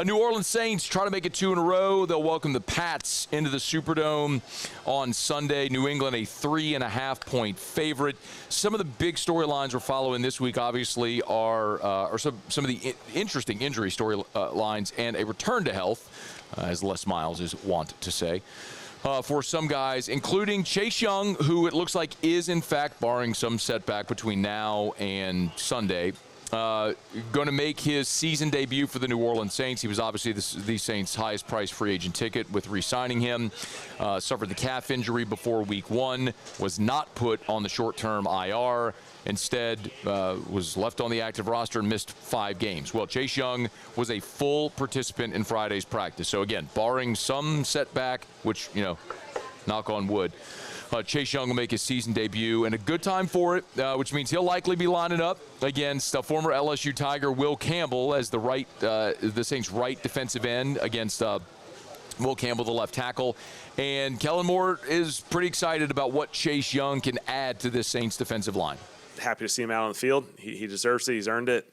New Orleans Saints try to make it 2 in a row. They'll welcome the Pats into the Superdome on Sunday. New England, a 3.5-point favorite. Some of the big storylines we're following this week, obviously, are some of the interesting injury storylines and a return to health, as Les Miles is wont to say, for some guys, including Chase Young, who it looks like is, in fact, barring some setback between now and Sunday, going to make his season debut for the New Orleans Saints. He was obviously the Saints' highest priced free agent ticket with re-signing him. Suffered the calf injury before week 1, was not put on the short-term IR. Instead, was left on the active roster and missed 5 games. Well, Chase Young was a full participant in Friday's practice. So again, barring some setback, which, knock on wood, Chase Young will make his season debut, and a good time for it, which means he'll likely be lining up against former LSU Tiger Will Campbell as the Saints' right defensive end against Will Campbell, the left tackle. And Kellen Moore is pretty excited about what Chase Young can add to this Saints defensive line. Happy to see him out on the field. He deserves it. He's earned it.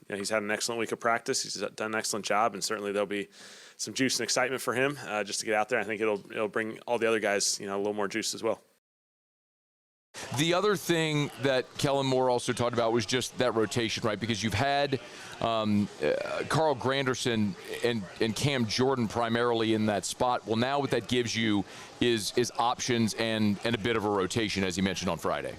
He's had an excellent week of practice. He's done an excellent job, and certainly there'll be some juice and excitement for him just to get out there. I think it'll bring all the other guys a little more juice as well. The other thing that Kellen Moore also talked about was just that rotation, right? Because you've had Carl Granderson and Cam Jordan primarily in that spot. Well, now what that gives you is options and a bit of a rotation, as you mentioned on Friday.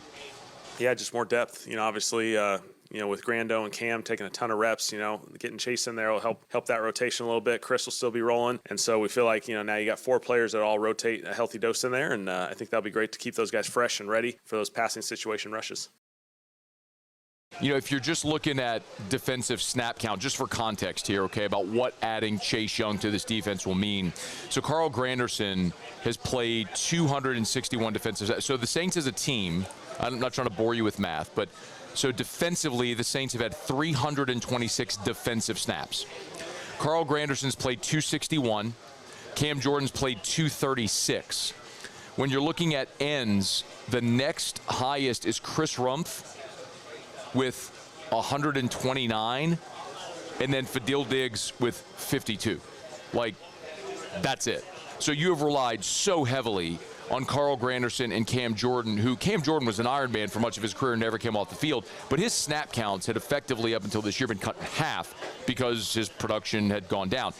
Yeah, just more depth. Obviously, with Grando and Cam taking a ton of reps, getting Chase in there will help that rotation a little bit. Chris will still be rolling. And so we feel like, now you got 4 players that all rotate a healthy dose in there. And I think that'll be great to keep those guys fresh and ready for those passing situation rushes. If you're just looking at defensive snap count, just for context here, okay, about what adding Chase Young to this defense will mean. So Carl Granderson has played 261 defensive snaps. So the Saints as a team, I'm not trying to bore you with math, but so defensively, the Saints have had 326 defensive snaps. Carl Granderson's played 261. Cam Jordan's played 236. When you're looking at ends, the next highest is Chris Rumph with 129, and then Fadil Diggs with 52. That's it. So you have relied so heavily on Carl Granderson and Cam Jordan, who Cam Jordan was an Iron Man for much of his career and never came off the field, but his snap counts had effectively up until this year been cut in half because his production had gone down.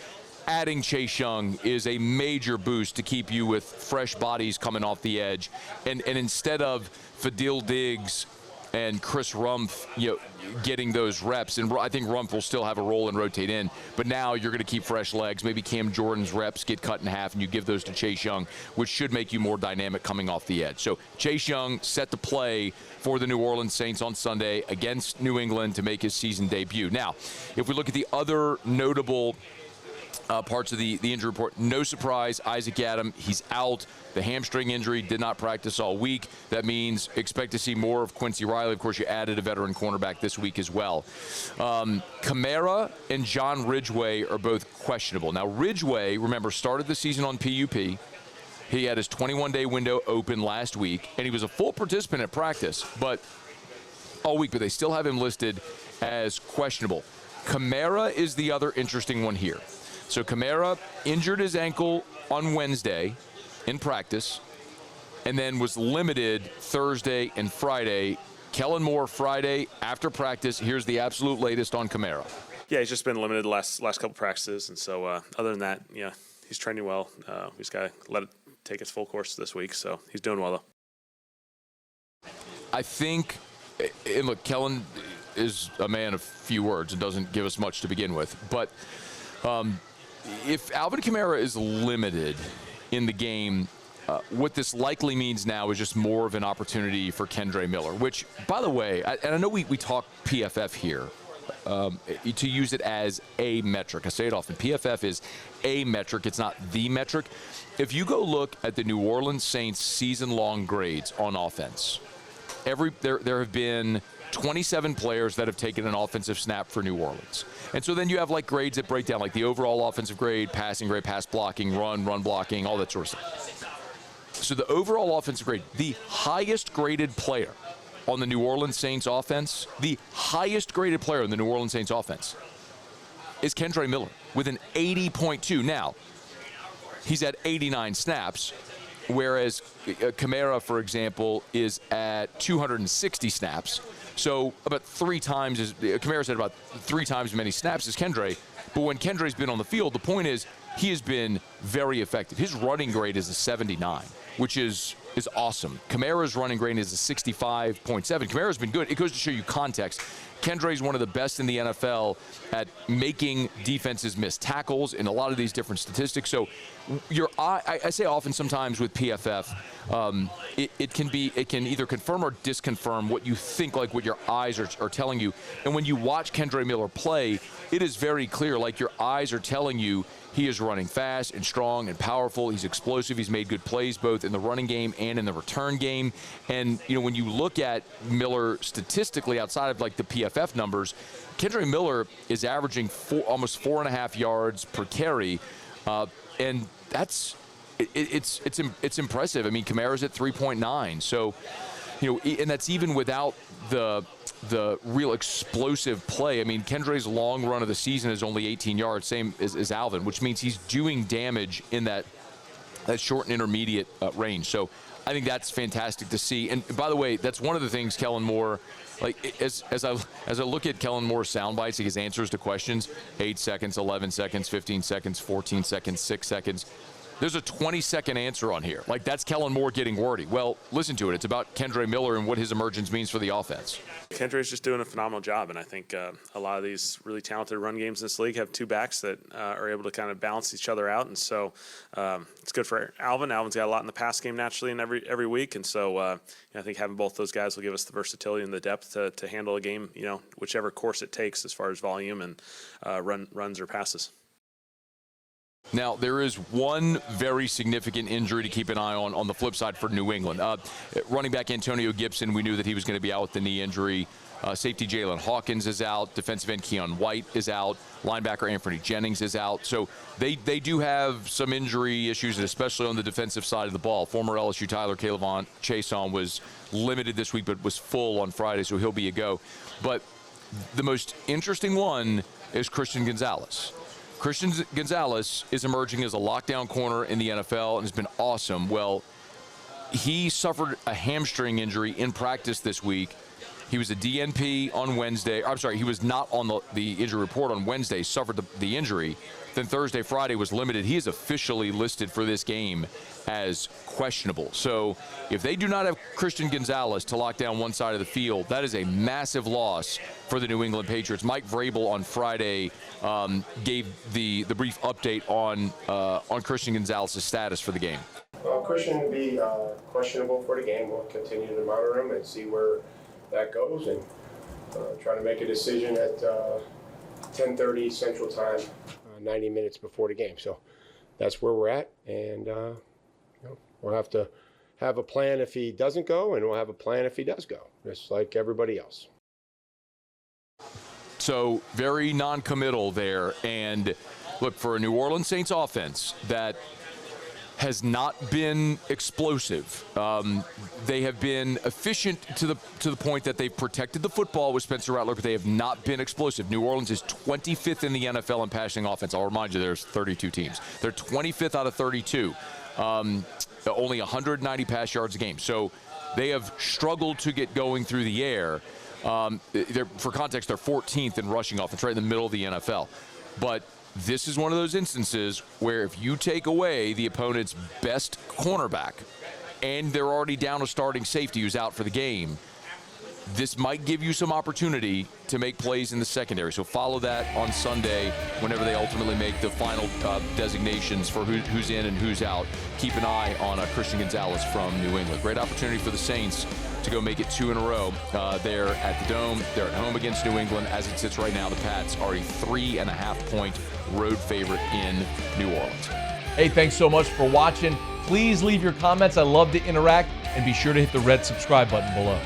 Adding Chase Young is a major boost to keep you with fresh bodies coming off the edge, and instead of Fadil Diggs and Chris Rumph, getting those reps, and I think Rumph will still have a role and rotate in, but now you're going to keep fresh legs. Maybe Cam Jordan's reps get cut in half, and you give those to Chase Young, which should make you more dynamic coming off the edge. So Chase Young set to play for the New Orleans Saints on Sunday against New England to make his season debut. Now, if we look at the other notable parts of the injury report, no surprise, Isaac Adam, he's out. The hamstring injury, did not practice all week. That means expect to see more of Quincy Riley. Of course, you added a veteran cornerback this week as well. Kamara and John Ridgeway are both questionable. Now, Ridgeway, remember, started the season on PUP. He had his 21-day window open last week, and he was a full participant at practice, but all week, but they still have him listed as questionable. Kamara is the other interesting one here. So Kamara injured his ankle on Wednesday in practice and then was limited Thursday and Friday. Kellen Moore Friday after practice. Here's the absolute latest on Kamara. Yeah, he's just been limited the last couple practices. And so other than that, he's training well. We just got to let it take its full course this week. So he's doing well, though. I think, and look, Kellen is a man of few words and doesn't give us much to begin with. But if Alvin Kamara is limited in the game, what this likely means now is just more of an opportunity for Kendre Miller, which, by the way, and I know we talk PFF here, to use it as a metric. I say it often. PFF is a metric. It's not the metric. If you go look at the New Orleans Saints season-long grades on offense, there have been 27 players that have taken an offensive snap for New Orleans. And so then you have grades that break down, like the overall offensive grade, passing grade, pass blocking, run blocking, all that sort of stuff. So the overall offensive grade, the highest graded player on the New Orleans Saints offense, is Kendre Miller with an 80.2. Now, he's at 89 snaps, whereas Kamara, for example, is at 260 snaps. So about 3 times Kamara's had about 3 times as many snaps as Kendre. But when Kendre's been on the field, the point is he has been very effective. His running grade is a 79, which is awesome. Kamara's running grade is a 65.7. Kamara's been good. It goes to show you context. Kendre's one of the best in the NFL at making defenses miss tackles in a lot of these different statistics. So your eye, I say often sometimes with PFF, it can either confirm or disconfirm what you think, like what your eyes are telling you. And when you watch Kendre Miller play, it is very clear, like your eyes are telling you he is running fast and strong and powerful. He's explosive. He's made good plays both in the running game and in the return game. And, you know, when you look at Miller statistically outside of like the PFF numbers, Kendre Miller is averaging almost 4.5 yards per carry. And that's it's impressive. I mean, Kamara's at 3.9. So, you know, and that's even without the real explosive play. I mean, Kendre's long run of the season is only 18 yards, same as Alvin, which means he's doing damage in that short and intermediate range. So I think that's fantastic to see. And by the way, that's one of the things Kellen Moore, like as I look at Kellen Moore's sound bites, his answers to questions, 8 seconds, 11 seconds, 15 seconds, 14 seconds, 6 seconds. There's a 20-second answer on here. Like, that's Kellen Moore getting wordy. Well, listen to it. It's about Kendre Miller and what his emergence means for the offense. Kendre's just doing a phenomenal job, and I think a lot of these really talented run games in this league have 2 backs that are able to kind of balance each other out, and so it's good for Alvin. Alvin's got a lot in the pass game naturally in every week, and so I think having both those guys will give us the versatility and the depth to handle a game, you know, whichever course it takes as far as volume and runs or passes. Now, there is one very significant injury to keep an eye on the flip side for New England. Running back Antonio Gibson, we knew that he was going to be out with the knee injury. Safety Jalen Hawkins is out. Defensive end Keon White is out. Linebacker Anthony Jennings is out. So they do have some injury issues, and especially on the defensive side of the ball. Former LSU Tyler Caleb Chason was limited this week but was full on Friday, so he'll be a go. But the most interesting one is Christian Gonzalez. Christian Gonzalez is emerging as a lockdown corner in the NFL and has been awesome. Well, he suffered a hamstring injury in practice this week. He was a DNP on Wednesday. I'm sorry, he was not on the injury report on Wednesday, suffered the injury. Then Thursday, Friday was limited. He is officially listed for this game as questionable. So if they do not have Christian Gonzalez to lock down one side of the field, that is a massive loss for the New England Patriots. Mike Vrabel on Friday gave the brief update on Christian Gonzalez's status for the game. Christian will be questionable for the game. We'll continue to monitor him and see where that goes, and try to make a decision at 10:30 Central Time, 90 minutes before the game. So that's where we're at, and we'll have to have a plan if he doesn't go, and we'll have a plan if he does go, just like everybody else. So very non-committal there. And look, for a New Orleans Saints offense that has not been explosive. They have been efficient to the point that they've protected the football with Spencer Rattler, but they have not been explosive. New Orleans is 25th in the NFL in passing offense. I'll remind you, there's 32 teams. They're 25th out of 32. Only 190 pass yards a game. So they have struggled to get going through the air. For context, they're 14th in rushing offense, right in the middle of the NFL. But this is one of those instances where if you take away the opponent's best cornerback and they're already down a starting safety who's out for the game, this might give you some opportunity to make plays in the secondary. So follow that on Sunday whenever they ultimately make the final designations for who's in and who's out. Keep an eye on Christian Gonzalez from New England. Great opportunity for the Saints to go make it 2 in a row. They're at the Dome. They're at home against New England. As it sits right now, the Pats are a 3.5-point road favorite in New Orleans. Hey, thanks so much for watching. Please leave your comments. I love to interact, and be sure to hit the red subscribe button below.